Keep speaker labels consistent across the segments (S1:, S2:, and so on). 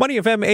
S1: Money FM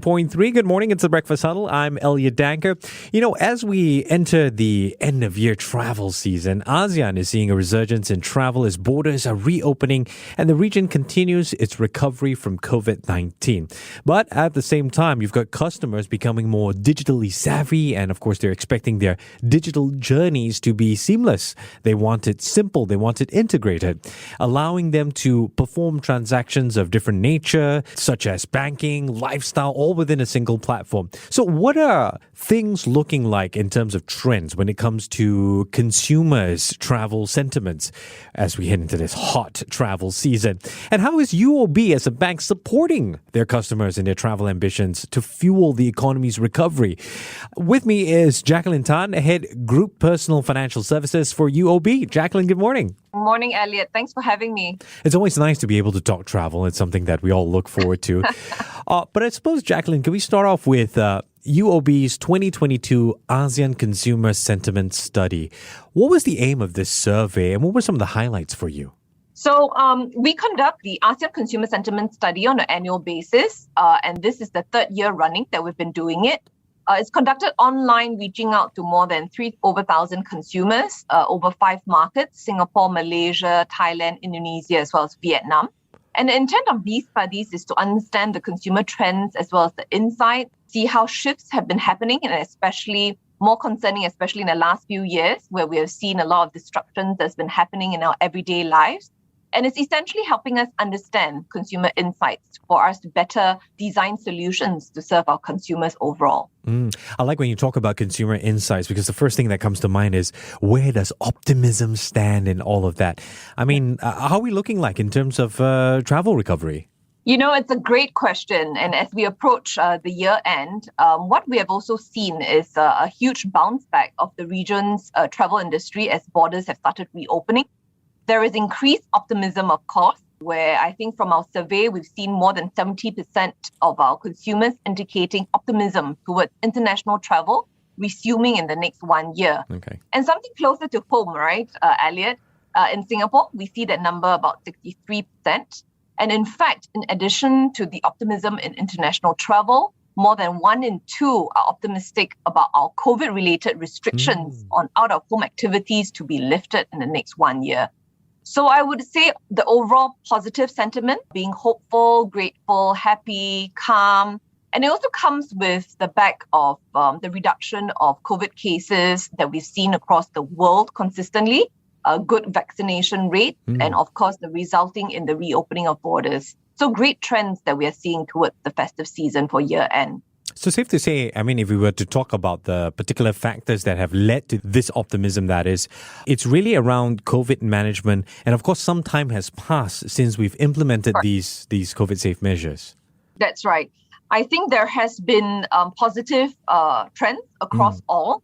S1: 89.3. Good morning. It's the Breakfast Huddle. I'm Elliott Danker. You know, as we enter the end of year travel season, ASEAN is seeing a resurgence in travel as borders are reopening and the region continues its recovery from COVID-19. But at the same time, you've got customers becoming more digitally savvy, and of course, they're expecting their digital journeys to be seamless. They want it simple, they want it integrated, allowing them to perform transactions of different nature, such as banking, lifestyle, all within a single platform. So what are things looking like in terms of trends when it comes to consumers' travel sentiments as we head into this hot travel season? And how is UOB as a bank supporting their customers in their travel ambitions to fuel the economy's recovery? With me is Jacquelyn Tan, Head Group Personal Financial Services for UOB. Jacquelyn, good morning.
S2: Good morning, Elliott. Thanks for having me.
S1: It's always nice to be able to talk travel. It's something that we all look forward to. But I suppose, Jacquelyn, can we start off with UOB's 2022 ASEAN Consumer Sentiment Study? What was the aim of this survey and what were some of the highlights for you?
S2: So we conduct the ASEAN Consumer Sentiment Study on an annual basis, and this is the third year running that we've been doing it. It's conducted online, reaching out to more than over 1,000 consumers, over 5 markets: Singapore, Malaysia, Thailand, Indonesia, as well as Vietnam. And the intent of these studies is to understand the consumer trends as well as the insight, see how shifts have been happening, and especially more concerning, especially in the last few years, where we have seen a lot of disruptions that's been happening in our everyday lives. And it's essentially helping us understand consumer insights for us to better design solutions to serve our consumers overall.
S1: I like when you talk about consumer insights, because the first thing that comes to mind is, where does optimism stand in all of that? I mean, how are we looking like in terms of travel recovery?
S2: You know, it's a great question. And as we approach the year end, what we have also seen is a huge bounce back of the region's travel industry as borders have started reopening. There is increased optimism, of course, where I think from our survey, we've seen more than 70% of our consumers indicating optimism towards international travel resuming in the next 1 year.
S1: Okay.
S2: And something closer to home, right, Elliott? In Singapore, we see that number about 63%. And in fact, in addition to the optimism in international travel, more than 1 in 2 are optimistic about our COVID-related restrictions on out-of-home activities to be lifted in the next 1 year. So I would say the overall positive sentiment, being hopeful, grateful, happy, calm, and it also comes with the back of the reduction of COVID cases that we've seen across the world consistently, a good vaccination rate, and of course, the resulting in the reopening of borders. So great trends that we are seeing towards the festive season for year end.
S1: So safe to say, I mean, if we were to talk about the particular factors that have led to this optimism, that is, it's really around COVID management. And of course, some time has passed since we've implemented these COVID-safe measures.
S2: That's right. I think there has been positive trends across all.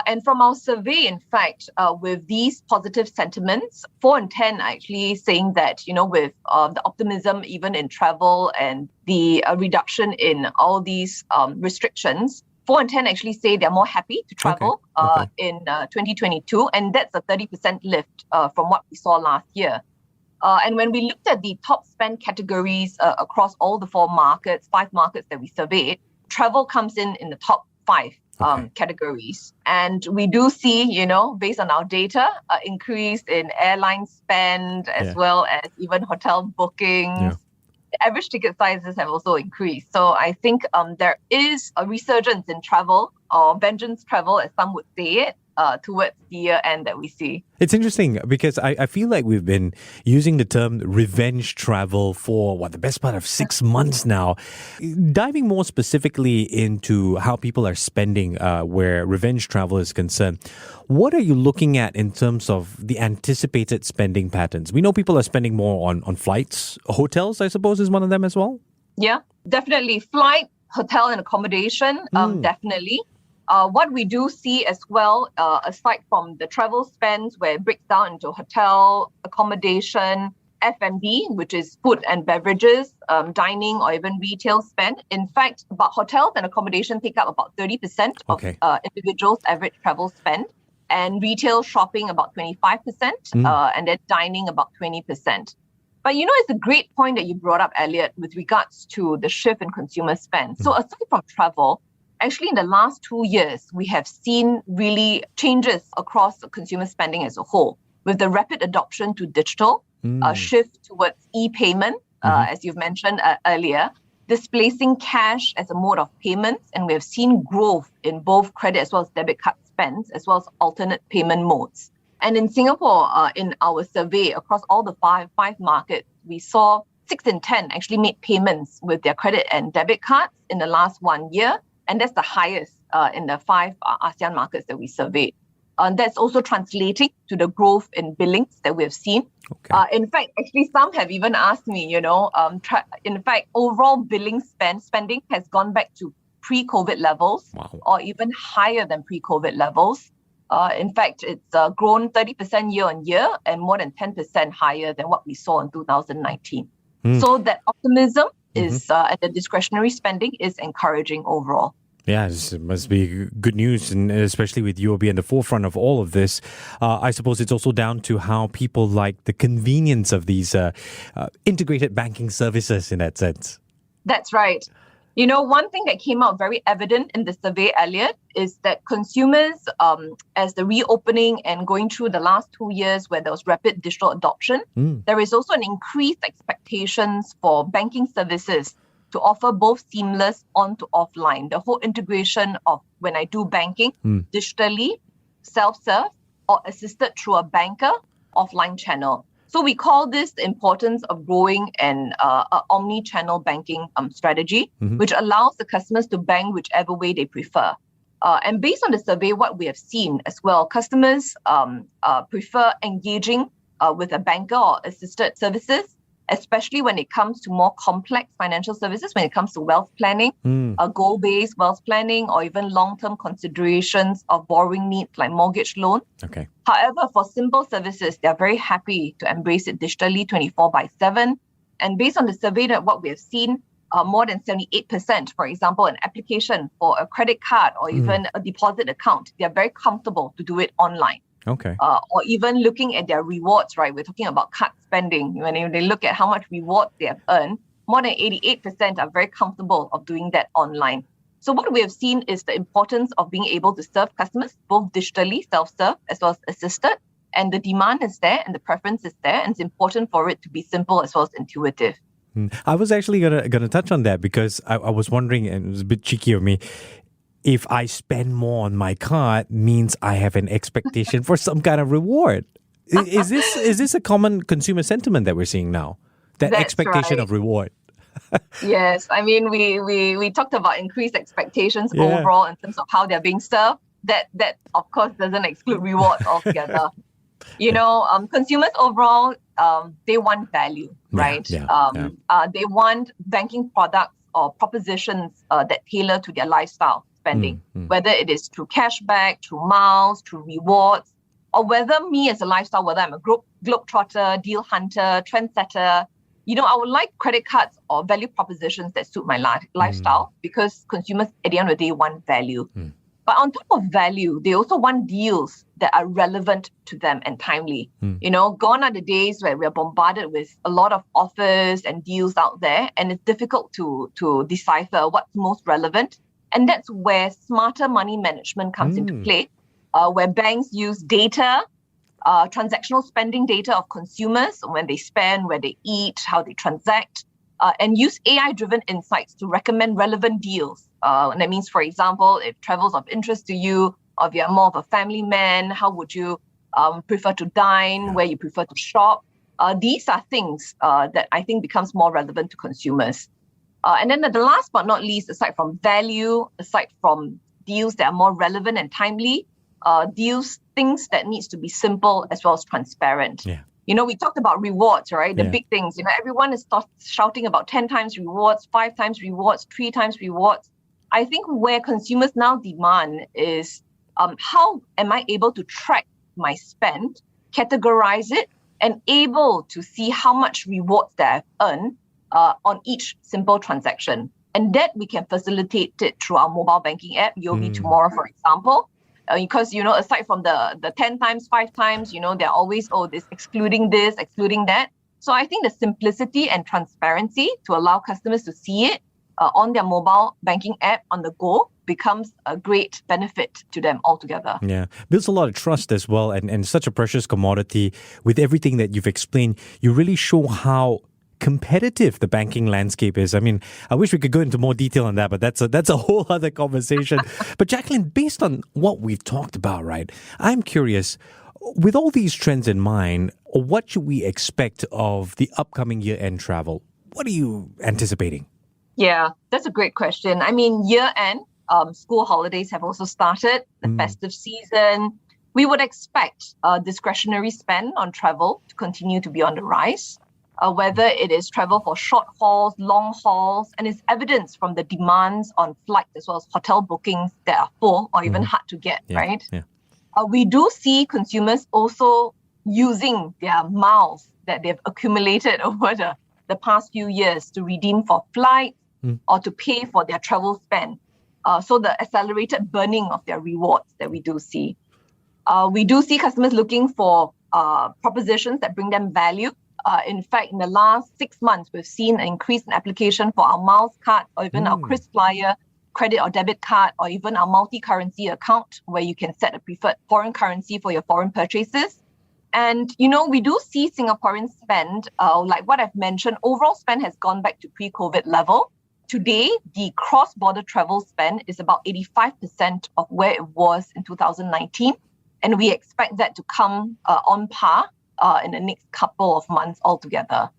S2: And from our survey, in fact, with these positive sentiments, 4 in 10 actually saying that, you know, with the optimism even in travel and the reduction in all these restrictions, 4 in 10 actually say they're more happy to travel in 2022. And that's a 30% lift from what we saw last year. And when we looked at the top spend categories across all the 5 markets that we surveyed, travel comes in the top 5. Categories. And we do see, you know, based on our data, increase in airline spend as well as even hotel bookings. The average ticket sizes have also increased. So I think there is a resurgence in travel, or vengeance travel, as some would say it, towards the year end that we see.
S1: It's interesting because I feel like we've been using the term revenge travel for the best part of 6 months now. Diving more specifically into how people are spending where revenge travel is concerned, what are you looking at in terms of the anticipated spending patterns? We know people are spending more on flights. Hotels, I suppose, is one of them as well?
S2: Yeah, definitely. Flight, hotel and accommodation, definitely. What we do see as well, aside from the travel spends where it breaks down into hotel, accommodation, F&B, which is food and beverages, dining or even retail spend. In fact, about hotels and accommodation take up about 30% of individuals' average travel spend. And retail shopping about 25%, and then dining about 20%. But it's a great point that you brought up, Elliott, with regards to the shift in consumer spend. So aside from travel, actually in the last 2 years, we have seen really changes across consumer spending as a whole, with the rapid adoption to digital, shift towards e-payment, as you've mentioned earlier, displacing cash as a mode of payments. And we have seen growth in both credit as well as debit card spends, as well as alternate payment modes. And in Singapore, in our survey across all the five markets, we saw 6 in 10 actually made payments with their credit and debit cards in the last 1 year. And that's the highest in the 5 ASEAN markets that we surveyed. That's also translating to the growth in billings that we have seen. Okay. In fact, actually, some have even asked me, in fact, overall billing spending has gone back to pre-COVID levels, or even higher than pre-COVID levels. In fact, it's grown 30% year on year and more than 10% higher than what we saw in 2019. So that optimism is and the discretionary spending is encouraging overall.
S1: Yeah, it must be good news, and especially with UOB in the forefront of all of this. I suppose it's also down to how people like the convenience of these integrated banking services in that sense.
S2: That's right. One thing that came out very evident in the survey, Elliott, is that consumers, as the reopening and going through the last 2 years where there was rapid digital adoption, there is also an increased expectations for banking services to offer both seamless on to offline, the whole integration of when I do banking digitally, self-serve, or assisted through a banker offline channel. So we call this the importance of growing an omni-channel banking strategy, which allows the customers to bank whichever way they prefer. And based on the survey, what we have seen as well, customers prefer engaging with a banker or assisted services, especially when it comes to more complex financial services, when it comes to wealth planning, goal-based wealth planning, or even long-term considerations of borrowing needs like mortgage loan.
S1: Okay.
S2: However, for simple services, they're very happy to embrace it digitally 24/7. And based on the survey, that what we have seen, more than 78%, for example, an application for a credit card or even a deposit account, they're very comfortable to do it online.
S1: Okay.
S2: Or even looking at their rewards, right? We're talking about card spending. When they look at how much rewards they have earned, more than 88% are very comfortable of doing that online. So what we have seen is the importance of being able to serve customers, both digitally, self-serve, as well as assisted. And the demand is there and the preference is there. And it's important for it to be simple as well as intuitive.
S1: I was actually gonna touch on that because I was wondering, and it was a bit cheeky of me, if I spend more on my card means I have an expectation for some kind of reward. Is this a common consumer sentiment that we're seeing now? That
S2: That's
S1: expectation
S2: right.
S1: of reward.
S2: Yes, I mean we talked about increased expectations overall in terms of how they're being served. That of course doesn't exclude rewards altogether. Consumers overall they want value, right? They want banking products or propositions that tailor to their lifestyle spending, whether it is through cashback, through miles, through rewards, or whether me as a lifestyle, whether I'm a globetrotter, deal hunter, trendsetter. I would like credit cards or value propositions that suit my lifestyle because consumers at the end of the day want value. But on top of value, they also want deals that are relevant to them and timely. Gone are the days where we're bombarded with a lot of offers and deals out there, and it's difficult to decipher what's most relevant. And that's where smarter money management comes into play, where banks use data, transactional spending data of consumers, when they spend, where they eat, how they transact, and use AI-driven insights to recommend relevant deals. And that means, for example, if travel's of interest to you, or if you're more of a family man, how would you prefer to dine, where you prefer to shop? These are things that I think becomes more relevant to consumers. And then the last but not least, aside from value, aside from deals that are more relevant and timely, things that needs to be simple as well as transparent.
S1: Yeah.
S2: We talked about rewards, right? The big things. Everyone is shouting about 10 times rewards, 5 times rewards, 3 times rewards. I think where consumers now demand is how am I able to track my spend, categorize it, and able to see how much rewards that I've earned on each simple transaction. And that we can facilitate it through our mobile banking app, UOB Tomorrow, for example. Because, aside from the 10 times, 5 times, they're always, this excluding that. So I think the simplicity and transparency to allow customers to see it on their mobile banking app on the go becomes a great benefit to them altogether.
S1: Yeah, builds a lot of trust as well, and such a precious commodity. With everything that you've explained, you really show how competitive the banking landscape is. I mean, I wish we could go into more detail on that, but that's a whole other conversation. But Jacquelyn, based on what we've talked about, right, I'm curious, with all these trends in mind, what should we expect of the upcoming year-end travel? What are you anticipating?
S2: Yeah, that's a great question. I mean, year-end, school holidays have also started, the festive season. We would expect discretionary spend on travel to continue to be on the rise, whether it is travel for short hauls, long hauls, and it's evidenced from the demands on flights as well as hotel bookings that are full or even hard to get, right?
S1: Yeah.
S2: We do see consumers also using their miles that they've accumulated over the past few years to redeem for flights or to pay for their travel spend. So the accelerated burning of their rewards that we do see. We do see customers looking for propositions that bring them value. In fact, in the last 6 months, we've seen an increase in application for our miles card or even our KrisFlyer credit or debit card, or even our multi-currency account where you can set a preferred foreign currency for your foreign purchases. And, we do see Singaporeans spend, like what I've mentioned, overall spend has gone back to pre-COVID level. Today, the cross-border travel spend is about 85% of where it was in 2019. And we expect that to come on par in the next couple of months altogether.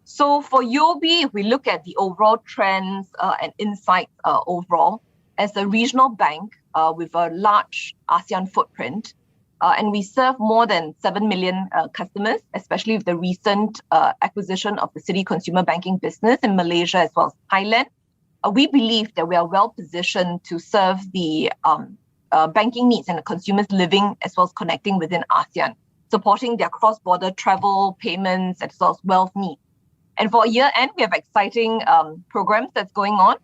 S2: So for UOB, if we look at the overall trends and insights overall, as a regional bank with a large ASEAN footprint, and we serve more than 7 million customers, especially with the recent acquisition of the Citi Consumer Banking business in Malaysia as well as Thailand, we believe that we are well positioned to serve the banking needs and the consumers living as well as connecting within ASEAN, supporting their cross-border travel, payments, as well as wealth needs. And for year-end, we have exciting programs that's going on.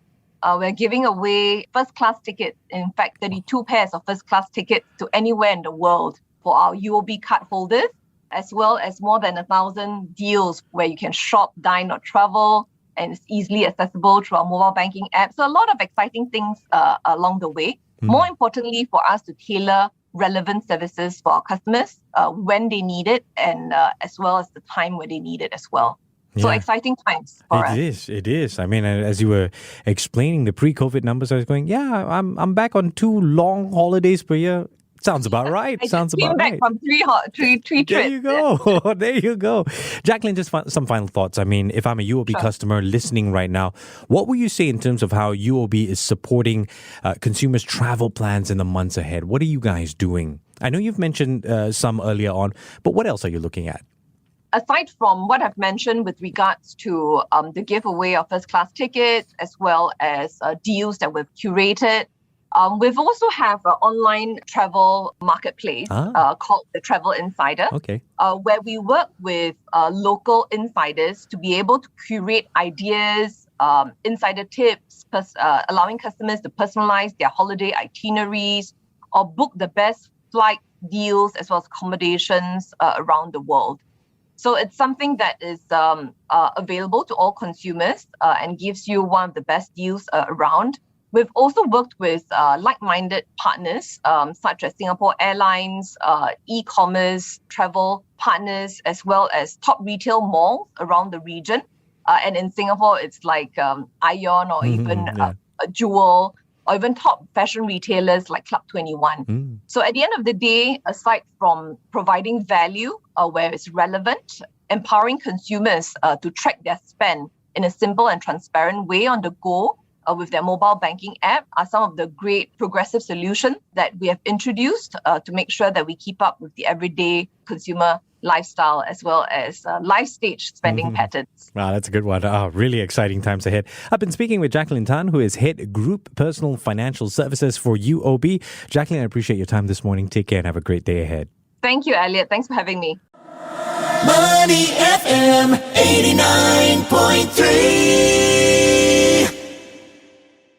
S2: We're giving away first-class tickets, in fact, 32 pairs of first-class tickets to anywhere in the world for our UOB card holders, as well as more than 1,000 deals where you can shop, dine, or travel, and it's easily accessible through our mobile banking app. So a lot of exciting things along the way. More importantly, for us to tailor relevant services for our customers when they need it, and as well as the time where they need it as well. So exciting times for us.
S1: It is. I mean, as you were explaining the pre-COVID numbers, I was going, I'm back on 2 long holidays per year. Sounds about right.
S2: I just came back from three trips.
S1: There you go. There you go. Jacquelyn, just some final thoughts. I mean, if I'm a UOB customer listening right now, what will you say in terms of how UOB is supporting consumers' travel plans in the months ahead? What are you guys doing? I know you've mentioned some earlier on, but what else are you looking at?
S2: Aside from what I've mentioned with regards to the giveaway of first-class tickets, as well as deals that we've curated, we've also have an online travel marketplace called the Travel Insider, where we work with local insiders to be able to curate ideas, insider tips, allowing customers to personalize their holiday itineraries or book the best flight deals as well as accommodations around the world. So it's something that is available to all consumers and gives you one of the best deals around. We've also worked with like-minded partners such as Singapore Airlines, e-commerce, travel partners, as well as top retail malls around the region. And in Singapore, it's like Ion or even Jewel, or even top fashion retailers like Club 21. So at the end of the day, aside from providing value where it's relevant, empowering consumers to track their spend in a simple and transparent way on the go with their mobile banking app are some of the great progressive solutions that we have introduced to make sure that we keep up with the everyday consumer lifestyle as well as life stage spending patterns.
S1: Wow, that's a good one. Really exciting times ahead. I've been speaking with Jacquelyn Tan, who is Head Group Personal Financial Services for UOB. Jacquelyn, I appreciate your time this morning. Take care and have a great day ahead.
S2: Thank you, Elliott. Thanks for having me.
S3: Money FM 89.3